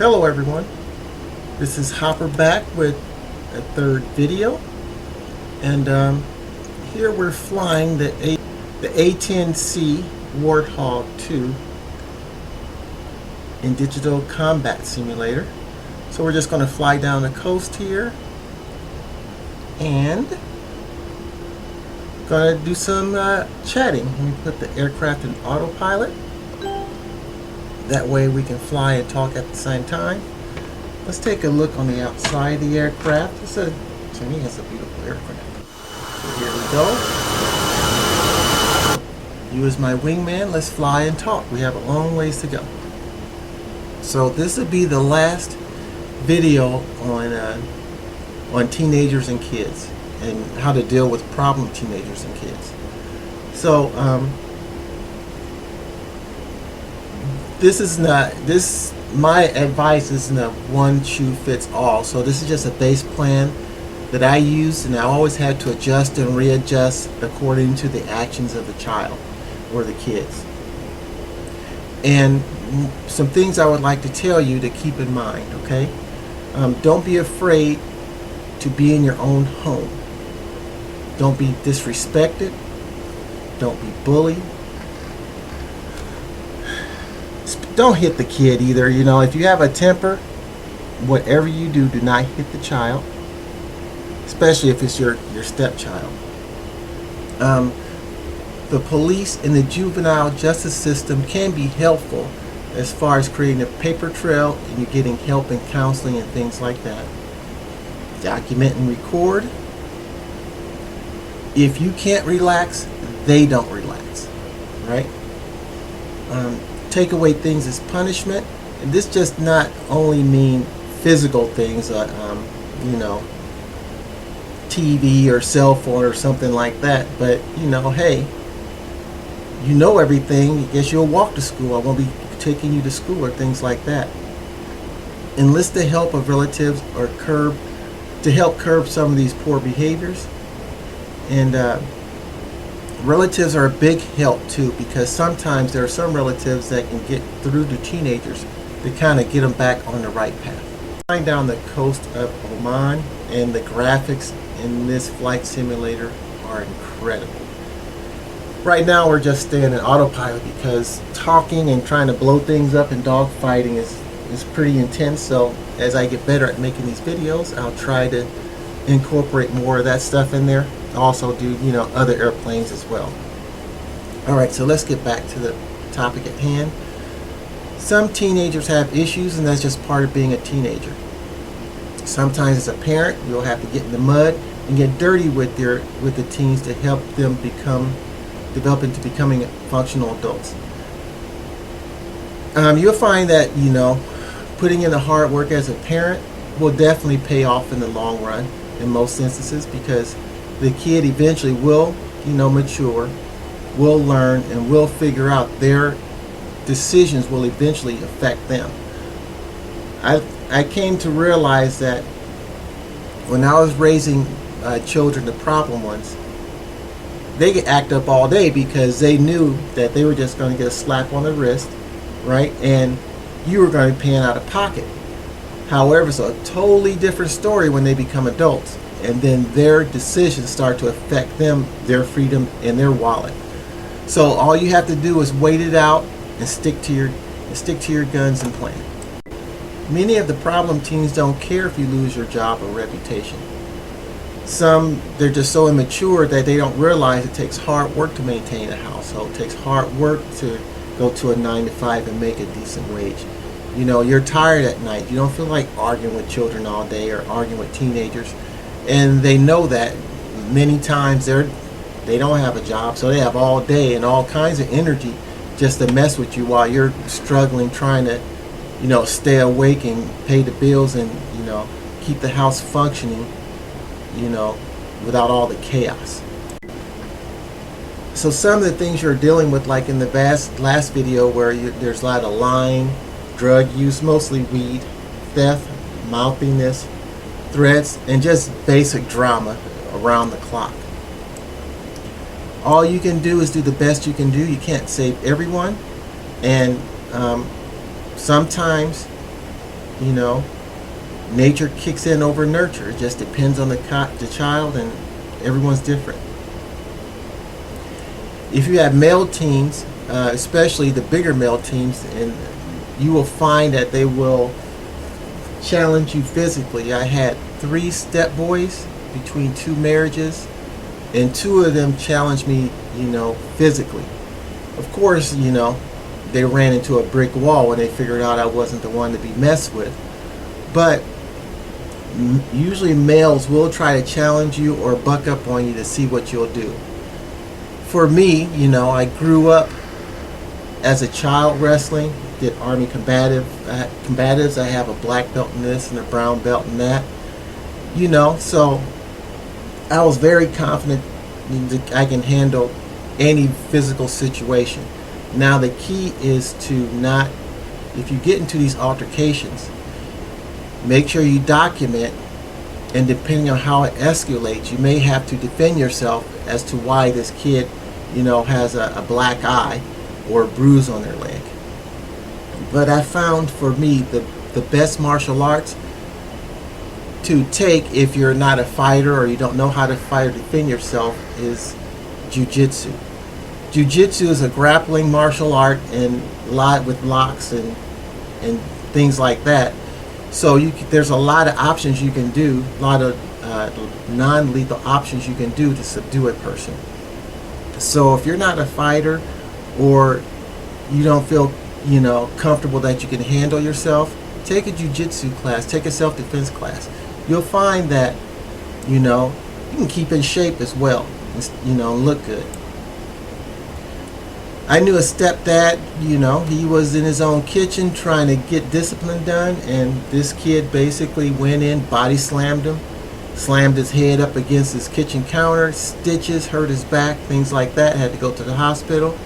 Hello everyone, this is Hopper back with a third video, and here we're flying the A-10C Warthog 2 in Digital Combat Simulator. So we're just going to fly down the coast here and going to do some chatting. Let me put the aircraft in autopilot. That way we can fly and talk at the same time. Let's take a look on the outside of the aircraft. To me, it's a beautiful aircraft. So here we go. You as my wingman, let's fly and talk. We have a long ways to go. So this will be the last video on teenagers and kids and how to deal with problem teenagers and kids. So my advice isn't a one shoe fits all. So this is just a base plan that I use, and I always had to adjust and readjust according to the actions of the child or the kids. And some things I would like to tell you to keep in mind, okay? Don't be afraid to be in your own home. Don't be disrespected. Don't be bullied. Don't hit the kid either. You know, if you have a temper, whatever you do, do not hit the child, especially if it's your stepchild. The police and the juvenile justice system can be helpful as far as creating a paper trail and you getting help and counseling and things like that. Document and record. If you can't relax, they don't relax, right? Take away things as punishment, and this just not only mean physical things, you know, TV or cell phone or something like that, but you know, hey, you know everything, I guess you'll walk to school, I won't be taking you to school or things like that. Enlist the help of relatives or help curb some of these poor behaviors. And relatives are a big help too, because sometimes there are some relatives that can get through to teenagers to kind of get them back on the right path. Flying down the coast of Oman, and the graphics in this flight simulator are incredible. Right now we're just staying in autopilot because talking and trying to blow things up and dogfighting is pretty intense. So as I get better at making these videos, I'll try to incorporate more of that stuff in there. Also do, you know, other airplanes as well. Alright, so let's get back to the topic at hand. Some teenagers have issues, and that's just part of being a teenager. Sometimes as a parent, you'll have to get in the mud and get dirty with the teens to help them develop into becoming functional adults. You'll find that, you know, putting in the hard work as a parent will definitely pay off in the long run in most instances, because the kid eventually will, you know, mature, will learn, and will figure out their decisions will eventually affect them. I came to realize that when I was raising children, the problem ones, they could act up all day because they knew that they were just going to get a slap on the wrist, right? And you were going to be paying out of pocket. However, it's a totally different story when they become adults, and then their decisions start to affect them, their freedom, and their wallet. So all you have to do is wait it out and stick to your guns and plan. Many of the problem teens don't care if you lose your job or reputation. Some, they're just so immature that they don't realize it takes hard work to maintain a household. It takes hard work to go to a 9-to-5 and make a decent wage. You know, you're tired at night. You don't feel like arguing with children all day or arguing with teenagers. And they know that many times they don't have a job, so they have all day and all kinds of energy just to mess with you while you're struggling trying to, you know, stay awake and pay the bills and, you know, keep the house functioning, you know, without all the chaos. So some of the things you're dealing with, like in the last video where there's a lot of lying, drug use, mostly weed, theft, mouthiness, threats, and just basic drama around the clock. All you can do is do the best you can do. You can't save everyone, and sometimes you know, nature kicks in over nurture. It just depends on the child, and everyone's different. If you have male teens, especially the bigger male teens, and you will find that they will challenge you physically. I had 3 step boys between 2 marriages, and 2 of them challenged me, physically. Of course, they ran into a brick wall when they figured out I wasn't the one to be messed with. But usually males will try to challenge you or buck up on you to see what you'll do. For me, I grew up as a child wrestling, did Army combatives. I have a black belt in this and a brown belt in that. So I was very confident that I can handle any physical situation. Now the key is to not, if you get into these altercations, make sure you document, and depending on how it escalates, you may have to defend yourself as to why this kid, has a black eye or a bruise on their leg. But I found for me the best martial arts to take if you're not a fighter or you don't know how to fight or defend yourself is Jiu-Jitsu. Jiu-Jitsu is a grappling martial art and with locks and things like that. So there's a lot of options you can do, a lot of non-lethal options you can do to subdue a person. So if you're not a fighter or you don't feel, comfortable that you can handle yourself, take a jiu-jitsu class, take a self-defense class. You'll find that, you can keep in shape as well, look good. I knew a stepdad, he was in his own kitchen trying to get discipline done, and this kid basically went in, body slammed him, slammed his head up against his kitchen counter, stitches, hurt his back, things like that, had to go to the hospital.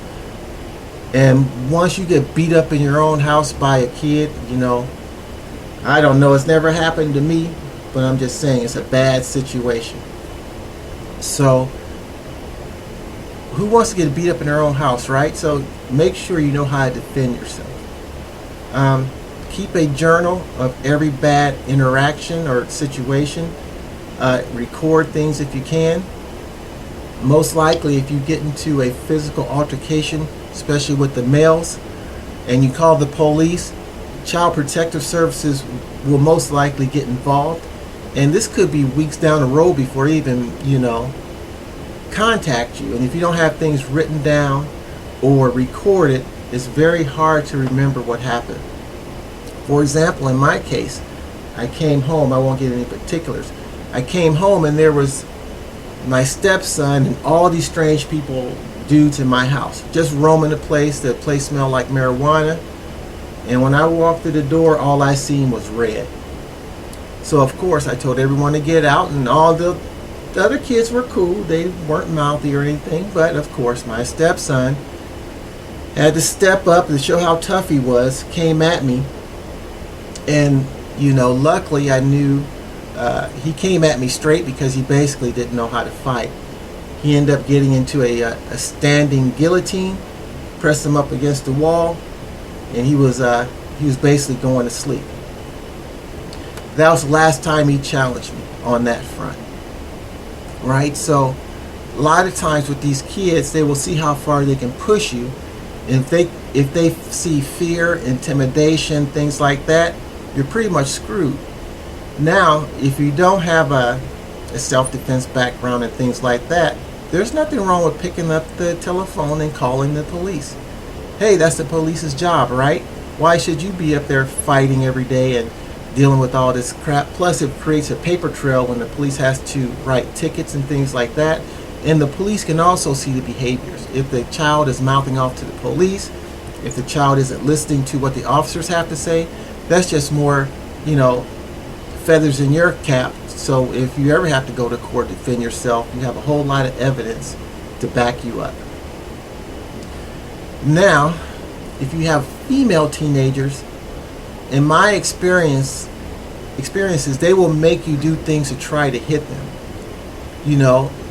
And once you get beat up in your own house by a kid, I don't know, it's never happened to me, but I'm just saying it's a bad situation. So who wants to get beat up in their own house, right? So make sure you know how to defend yourself. Keep a journal of every bad interaction or situation. Record things if you can. Most likely, if you get into a physical altercation, especially with the males, and you call the police, Child Protective Services will most likely get involved. And this could be weeks down the road before even, contact you. And if you don't have things written down or recorded, it's very hard to remember what happened. For example, in my case, I came home, I won't get any particulars. I came home and there was my stepson and all these strange people dudes in my house, just roaming the place. The place smelled like marijuana. And when I walked through the door, all I seen was red. So of course I told everyone to get out, and all the other kids were cool. They weren't mouthy or anything, but of course my stepson had to step up and show how tough he was, came at me. And luckily I knew he came at me straight because he basically didn't know how to fight. He ended up getting into a standing guillotine, pressed him up against the wall, and he was basically going to sleep. That was the last time he challenged me on that front. Right? So a lot of times with these kids, they will see how far they can push you. And if they see fear, intimidation, things like that, you're pretty much screwed. Now, if you don't have a self-defense background and things like that, there's nothing wrong with picking up the telephone and calling the police. Hey, that's the police's job, right? Why should you be up there fighting every day and dealing with all this crap? Plus, it creates a paper trail when the police has to write tickets and things like that. And the police can also see the behaviors. If the child is mouthing off to the police, if the child isn't listening to what the officers have to say, that's just more, feathers in your cap. So if you ever have to go to court to defend yourself, you have a whole lot of evidence to back you up. Now, if you have female teenagers, in my experiences, they will make you do things to try to hit them.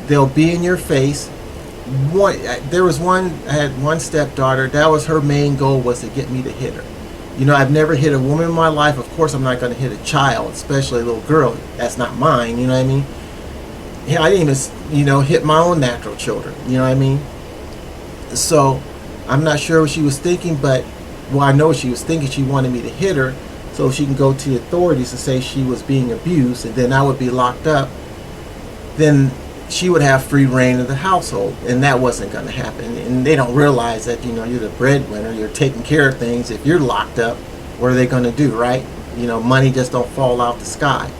They'll be in your face. I had one stepdaughter, that was her main goal, was to get me to hit her. I've never hit a woman in my life. Of course, I'm not going to hit a child, especially a little girl. That's not mine, you know what I mean? Yeah, I didn't even, hit my own natural children, you know what I mean? So, I'm not sure what she was thinking, but, well, I know what she was thinking. She wanted me to hit her so she can go to the authorities to say she was being abused, and then I would be locked up. Then she would have free reign of the household, and that wasn't going to happen. And they don't realize that, you're the breadwinner, you're taking care of things. If you're locked up, what are they going to do, right? Money just don't fall out the sky.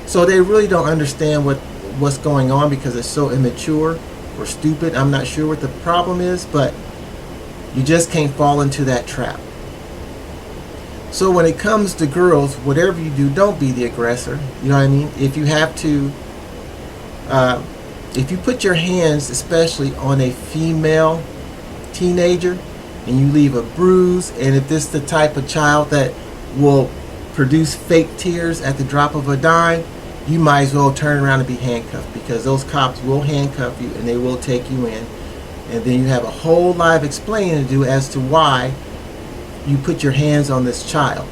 So they really don't understand what's going on because it's so immature or stupid. I'm not sure what the problem is, but you just can't fall into that trap. So when it comes to girls, whatever you do, don't be the aggressor. You know what I mean? If you have to, if you put your hands, especially on a female teenager, and you leave a bruise, and if this is the type of child that will produce fake tears at the drop of a dime, you might as well turn around and be handcuffed, because those cops will handcuff you and they will take you in. And then you have a whole lot of explaining to do as to why you put your hands on this child.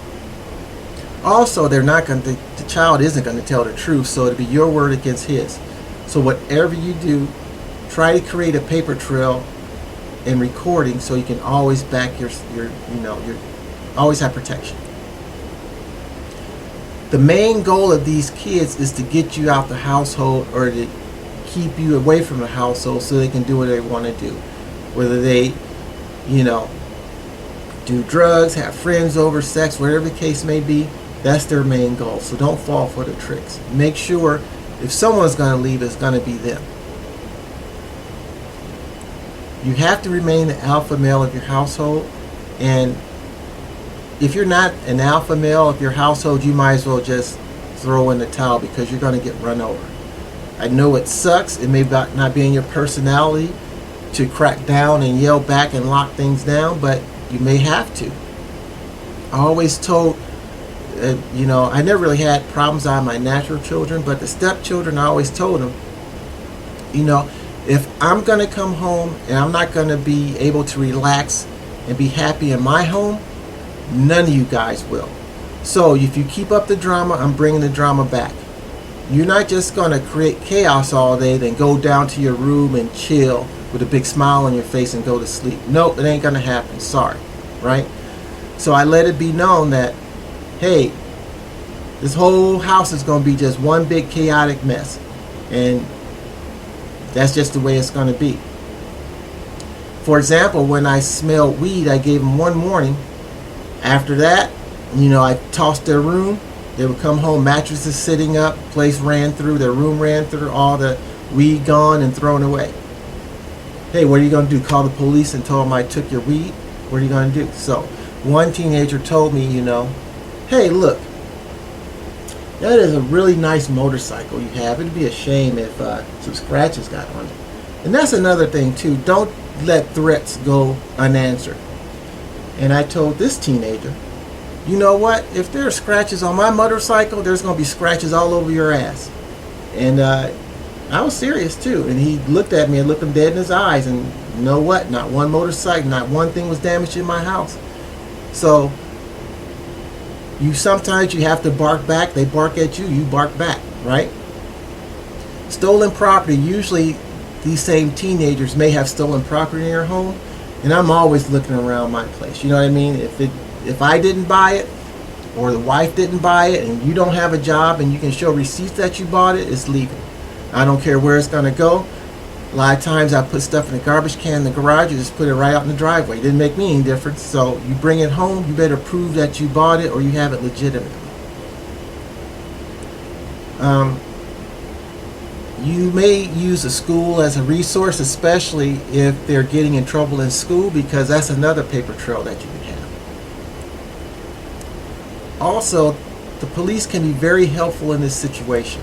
Also, the child isn't going to tell the truth, so it'll be your word against his. So whatever you do, try to create a paper trail and recording so you can always back your always have protection. The main goal of these kids is to get you out the household or to keep you away from the household so they can do what they want to do. Whether they, do drugs, have friends over, sex, whatever the case may be, that's their main goal. So don't fall for the tricks. Make sure if someone's going to leave, it's going to be them. You have to remain the alpha male of your household, and if you're not an alpha male of your household, you might as well just throw in the towel because you're going to get run over. I know it sucks. It may not be in your personality to crack down and yell back and lock things down, but you may have to. I always told, I never really had problems on my natural children, but the stepchildren, I always told them, if I'm going to come home and I'm not going to be able to relax and be happy in my home, none of you guys will. So if you keep up the drama, I'm bringing the drama back. You're not just going to create chaos all day, then go down to your room and chill with a big smile on your face and go to sleep. Nope, it ain't going to happen. Sorry. Right? So I let it be known that, hey, this whole house is going to be just one big chaotic mess. And that's just the way it's going to be. For example, when I smelled weed, I gave them one warning. After that, I tossed their room. They would come home, mattresses sitting up, place ran through, their room ran through, all the weed gone and thrown away. Hey, what are you going to do? Call the police and tell them I took your weed? What are you going to do? So one teenager told me, hey, look, that is a really nice motorcycle you have. It'd be a shame if some scratches got on it. And that's another thing too. Don't let threats go unanswered. And I told this teenager, you know what? If there are scratches on my motorcycle, there's going to be scratches all over your ass. And I was serious too. And he looked at me and looked him dead in his eyes. And you know what? Not one motorcycle, not one thing was damaged in my house. So sometimes you have to bark back. They bark at you, you bark back, right? Stolen property. Usually these same teenagers may have stolen property in your home. And I'm always looking around my place. You know what I mean? If I didn't buy it, or the wife didn't buy it, and you don't have a job and you can show receipts that you bought it, it's legal. I don't care where it's going to go. A lot of times I put stuff in the garbage can in the garage, you just put it right out in the driveway. It didn't make me any difference. So you bring it home, you better prove that you bought it or you have it legitimately. You may use a school as a resource, especially if they're getting in trouble in school, because that's another paper trail that you can have. Also, the police can be very helpful in this situation.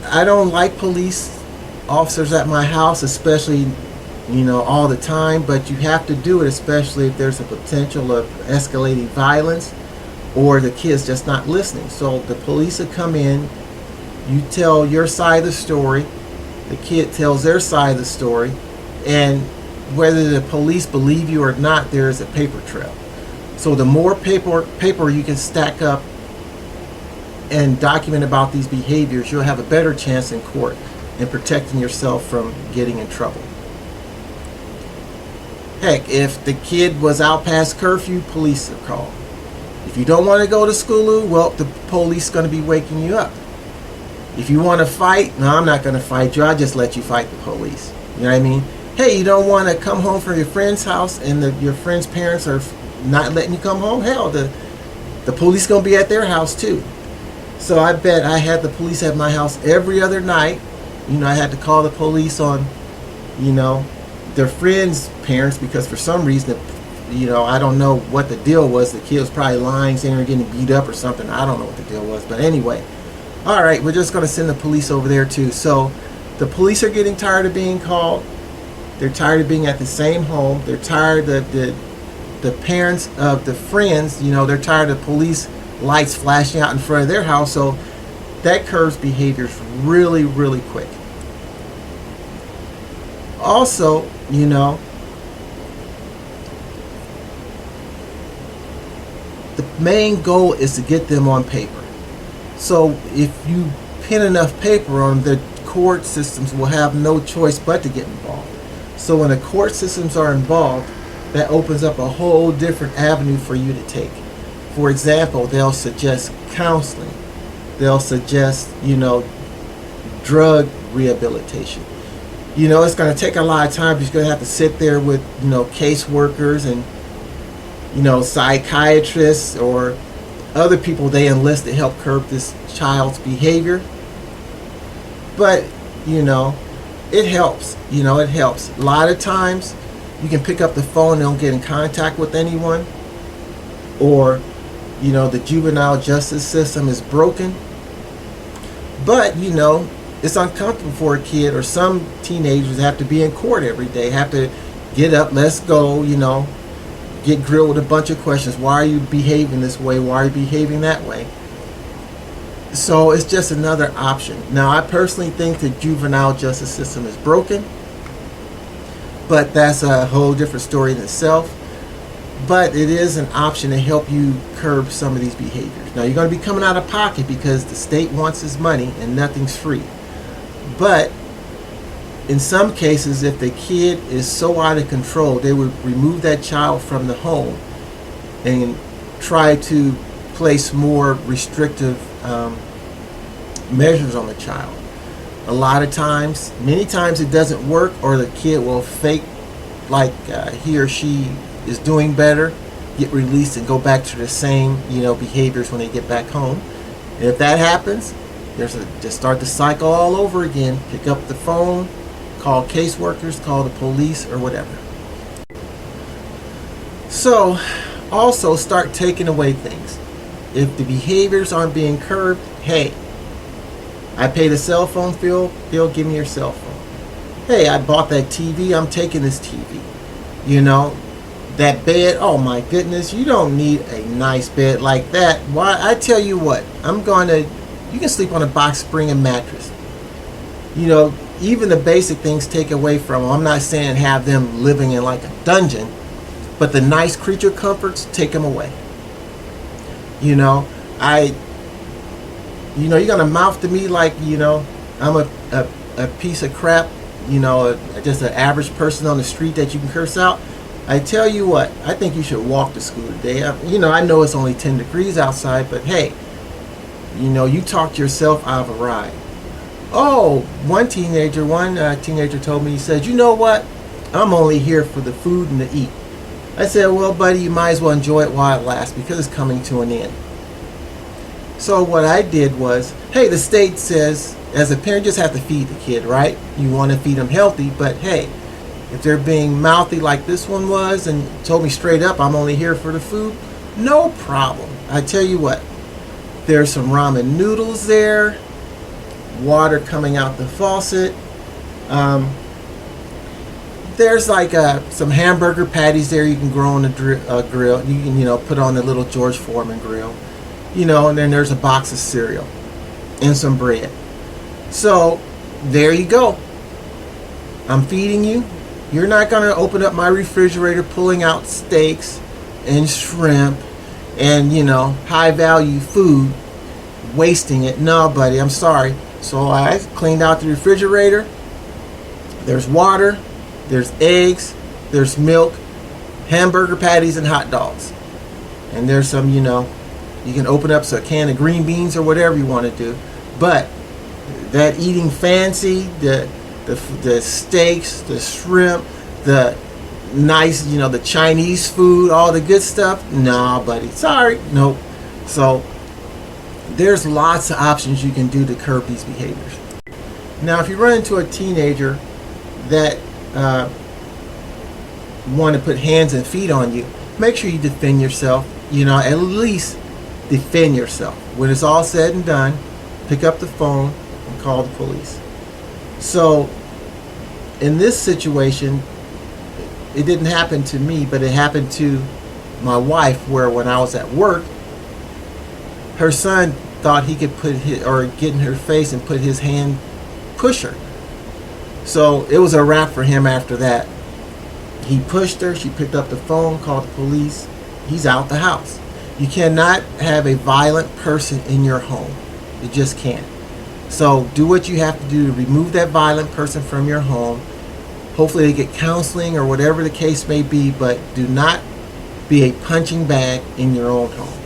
I don't like police officers at my house, especially, all the time, but you have to do it, especially if there's a potential of escalating violence or the kid's just not listening. So the police will come in, you tell your side of the story, the kid tells their side of the story, and whether the police believe you or not, there is a paper trail. So the more paper you can stack up and document about these behaviors, you'll have a better chance in court in protecting yourself from getting in trouble. Heck, if the kid was out past curfew, police are called. If you don't want to go to school, well, the police is going to be waking you up. If you want to fight, no, I'm not going to fight you. I'll just let you fight the police. You know what I mean? Hey, you don't want to come home from your friend's house and your friend's parents are not letting you come home? Hell, the police going to be at their house too. So I bet I had the police at my house every other night. You know, I had to call the police on, you know, their friends' parents because for some reason, you know, I don't know what the deal was. The kid was probably lying, saying they're getting beat up or something. I don't know what the deal was. But anyway, all right, we're just going to send the police over there too. So the police are getting tired of being called. They're tired of being at the same home. They're tired of the parents of the friends, you know, they're tired of police lights flashing out in front of their house. So that curbs behaviors really, really quick. Also, you know, the main goal is to get them on paper. So if you pin enough paper on them, the court systems will have no choice but to get involved. So when the court systems are involved, that opens up a whole different avenue for you to take. For example, they'll suggest counseling. They'll suggest, you know, drug rehabilitation. You know, it's going to take a lot of time because you're going to have to sit there with, you know, caseworkers and, you know, psychiatrists or other people they enlist to help curb this child's behavior. But, you know, it helps. You know, it helps. A lot of times you can pick up the phone and don't get in contact with anyone, or, you know, the juvenile justice system is broken. But, you know, it's uncomfortable for a kid, or some teenagers have to be in court every day, have to get up, let's go, you know, get grilled with a bunch of questions. Why are you behaving this way? Why are you behaving that way? So it's just another option. Now, I personally think the juvenile justice system is broken, but that's a whole different story in itself. But it is an option to help you curb some of these behaviors. Now, you're going to be coming out of pocket because the state wants its money and nothing's free. But in some cases, if the kid is so out of control, they would remove that child from the home and try to place more restrictive measures on the child. A lot of times, many times it doesn't work, or the kid will fake like he or she is doing better, get released and go back to the same, you know, behaviors when they get back home. And if that happens, just start the cycle all over again. Pick up the phone, call caseworkers, call the police, or whatever. So also start taking away things. If the behaviors aren't being curbed, hey, I paid a cell phone bill, give me your cell phone. Hey, I bought that TV, I'm taking this TV. You know, that bed, oh my goodness, you don't need a nice bed like that. Why? I tell you what, you can sleep on a box spring and mattress. You know, even the basic things take away from them. I'm not saying have them living in like a dungeon, but the nice creature comforts, take them away. You know, you're gonna mouth to me like, you know, I'm a piece of crap, you know, just an average person on the street that you can curse out. I tell you what, I think you should walk to school today. I know it's only 10 degrees outside, but hey, you know, you talked yourself out of a ride. Oh, one teenager told me, he said, you know what? I'm only here for the food and to eat. I said, well, buddy, you might as well enjoy it while it lasts because it's coming to an end. So what I did was, hey, the state says, as a parent, you just have to feed the kid, right? You want to feed them healthy, but hey, if they're being mouthy like this one was and told me straight up, I'm only here for the food, no problem. I tell you what, there's some ramen noodles there, water coming out the faucet. There's like some hamburger patties there you can grow on the grill. You can, you know, put on the little George Foreman grill. You know, and then there's a box of cereal and some bread. So there you go. I'm feeding you. You're not going to open up my refrigerator pulling out steaks, and shrimp and, you know, high value food, wasting it. No, buddy, I'm sorry. So I cleaned out the refrigerator. There's water, there's eggs, there's milk, hamburger patties, and hot dogs. And there's some, you know, you can open up a can of green beans or whatever you want to do. But that eating fancy, the steaks, the shrimp, the nice, you know, the Chinese food, all the good stuff, nah, buddy, sorry, nope. So there's lots of options you can do to curb these behaviors. Now, if you run into a teenager that want to put hands and feet on you, make sure you defend yourself. You know, at least defend yourself. When it's all said and done, pick up the phone and call the police. So in this situation, it didn't happen to me, but it happened to my wife, where when I was at work, her son thought he could put his, or get in her face and put his hand, push her. So it was a wrap for him after that. He pushed her, she picked up the phone, called the police. He's out the house. You cannot have a violent person in your home. You just can't. So do what you have to do to remove that violent person from your home. Hopefully they get counseling or whatever the case may be, but do not be a punching bag in your own home,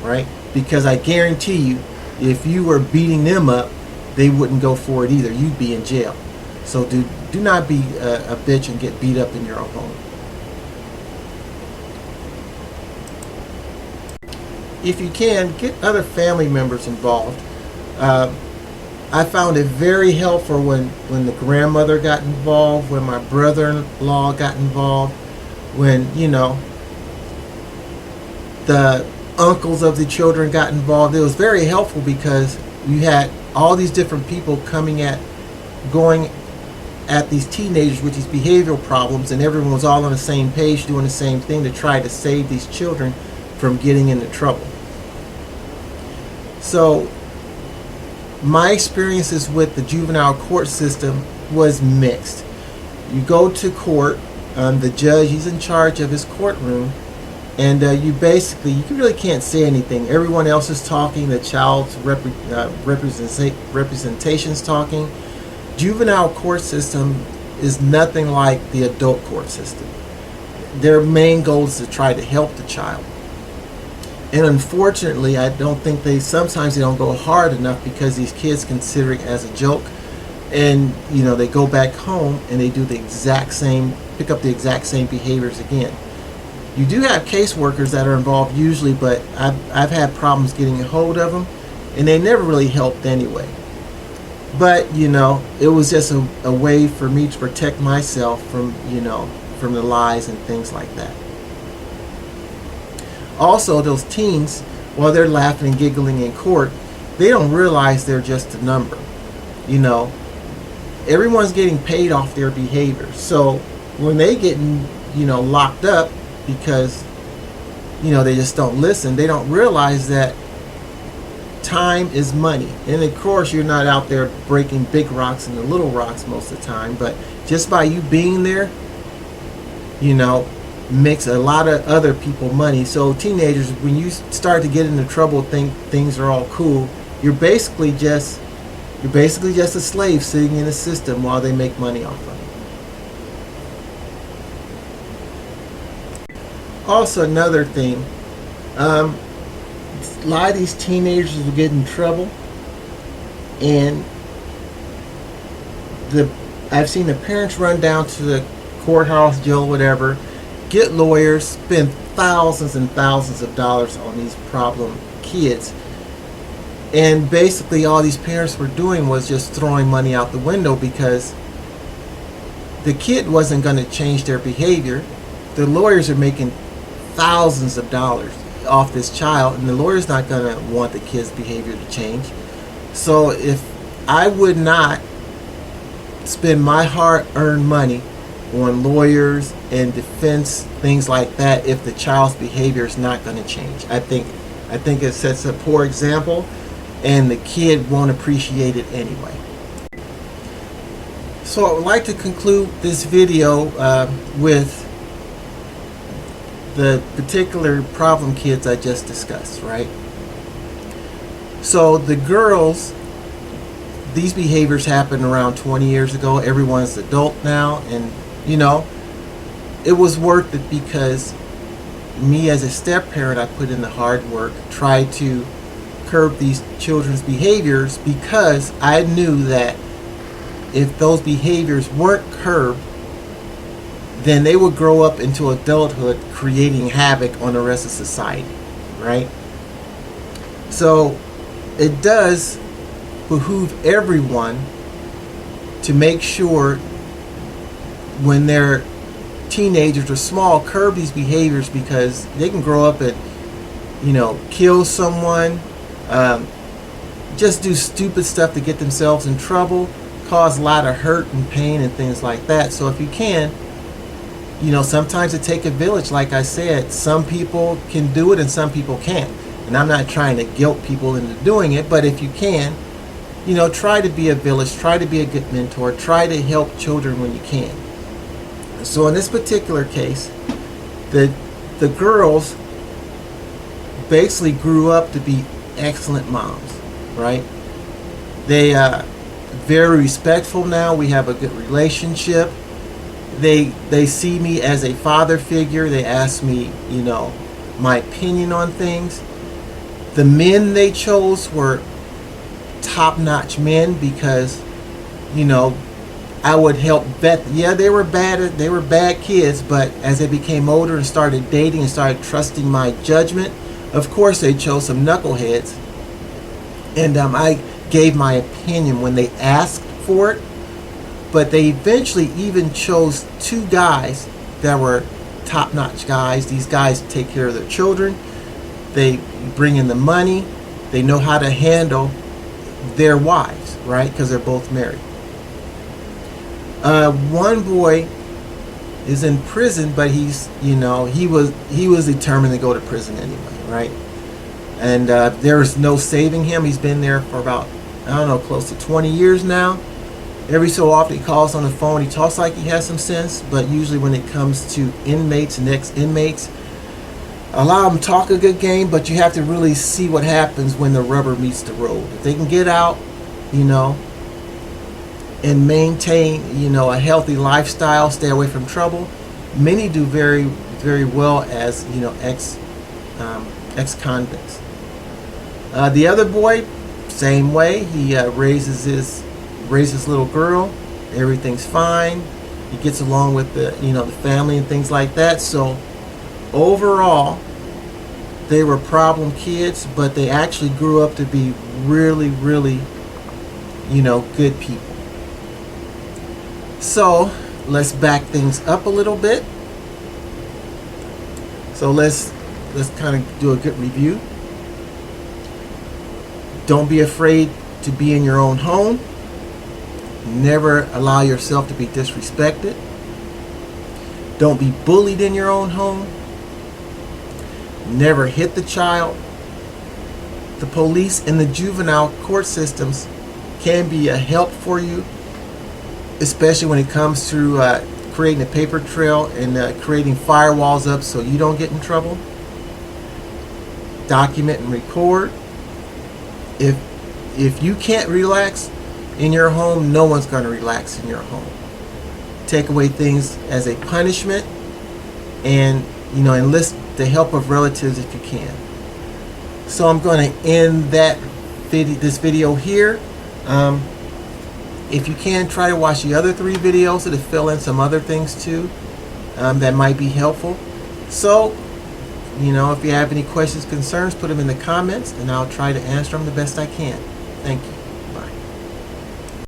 right? Because I guarantee you, if you were beating them up, they wouldn't go for it either. You'd be in jail. So do not be a bitch and get beat up in your own home. If you can, get other family members involved. I found it very helpful when the grandmother got involved, when my brother-in-law got involved, when, you know, the uncles of the children got involved. It was very helpful because you had all these different people going at these teenagers with these behavioral problems, and everyone was all on the same page doing the same thing to try to save these children from getting into trouble. So my experiences with the juvenile court system was mixed. You go to court, the judge, he's in charge of his courtroom, and you really can't say anything. Everyone else is talking, the child's representation's talking. Juvenile court system is nothing like the adult court system. Their main goal is to try to help the child. And unfortunately, I don't think sometimes they don't go hard enough because these kids consider it as a joke. And, you know, they go back home and they do pick up the exact same behaviors again. You do have caseworkers that are involved usually, but I've had problems getting a hold of them, and they never really helped anyway. But, you know, it was just a way for me to protect myself from, you know, from the lies and things like that. Also, those teens, while they're laughing and giggling in court, they don't realize they're just a number. You know, everyone's getting paid off their behavior. So when they get, you know, locked up because, you know, they just don't listen, they don't realize that time is money. And of course, you're not out there breaking big rocks into little rocks most of the time, but just by you being there, you know, makes a lot of other people money. So teenagers, when you start to get into trouble, think things are all cool, you're basically just a slave sitting in the system while they make money off of it. Also, another thing, a lot of these teenagers will get in trouble, and I've seen the parents run down to the courthouse, jail, whatever, get lawyers, spend thousands and thousands of dollars on these problem kids. And basically all these parents were doing was just throwing money out the window because the kid wasn't going to change their behavior. The lawyers are making thousands of dollars off this child, and the lawyer's not going to want the kid's behavior to change. So if I would not spend my hard-earned money on lawyers and defense, things like that, if the child's behavior is not going to change. I think it sets a poor example, and the kid won't appreciate it anyway. So I would like to conclude this video with the particular problem kids I just discussed, right? So the girls, these behaviors happened around 20 years ago. Everyone's adult now, and it was worth it because me as a step parent, I put in the hard work, tried to curb these children's behaviors, because I knew that if those behaviors weren't curbed, then they would grow up into adulthood creating havoc on the rest of society, right? So it does behoove everyone to make sure when they're teenagers or small, curb these behaviors, because they can grow up and kill someone, just do stupid stuff to get themselves in trouble, cause a lot of hurt and pain and things like that. So if you can, sometimes it takes a village. Like I said, some people can do it and some people can't, and I'm not trying to guilt people into doing it, but if you can, try to be a village, try to be a good mentor, try to help children when you can. So in this particular case, the girls basically grew up to be excellent moms, right? They very respectful now. We have a good relationship. They see me as a father figure. They ask me, my opinion on things. The men they chose were top-notch men because, I would help vet. Yeah, they were bad kids, but as they became older and started dating and started trusting my judgment, of course they chose some knuckleheads. And I gave my opinion when they asked for it, but they eventually even chose 2 guys that were top-notch guys. These guys take care of their children. They bring in the money. They know how to handle their wives, right? Because they're both married. One boy is in prison, but he's, he was determined to go to prison anyway, right? And there is no saving him. He's been there for about, close to 20 years now. Every so often he calls on the phone. He talks like he has some sense, but usually when it comes to inmates and ex-inmates, allow them to talk a good game, but you have to really see what happens when the rubber meets the road. If they can get out, and maintain, a healthy lifestyle, stay away from trouble, many do very, very well as, ex-convicts. The other boy, same way. He raises his little girl. Everything's fine. He gets along with the family and things like that. So overall, they were problem kids, but they actually grew up to be really, really, good people. So let's back things up a little bit. So let's kind of do a good review. Don't be afraid to be in your own home. Never allow yourself to be disrespected. Don't be bullied in your own home. Never hit the child. The police and the juvenile court systems can be a help for you, especially when it comes to creating a paper trail and creating firewalls up so you don't get in trouble. Document and record. If you can't relax in your home, no one's going to relax in your home. Take away things as a punishment, and enlist the help of relatives if you can. So I'm going to end this video here. If you can, try to watch the other 3 videos to fill in some other things too that might be helpful. So, if you have any questions, concerns, put them in the comments, and I'll try to answer them the best I can. Thank you.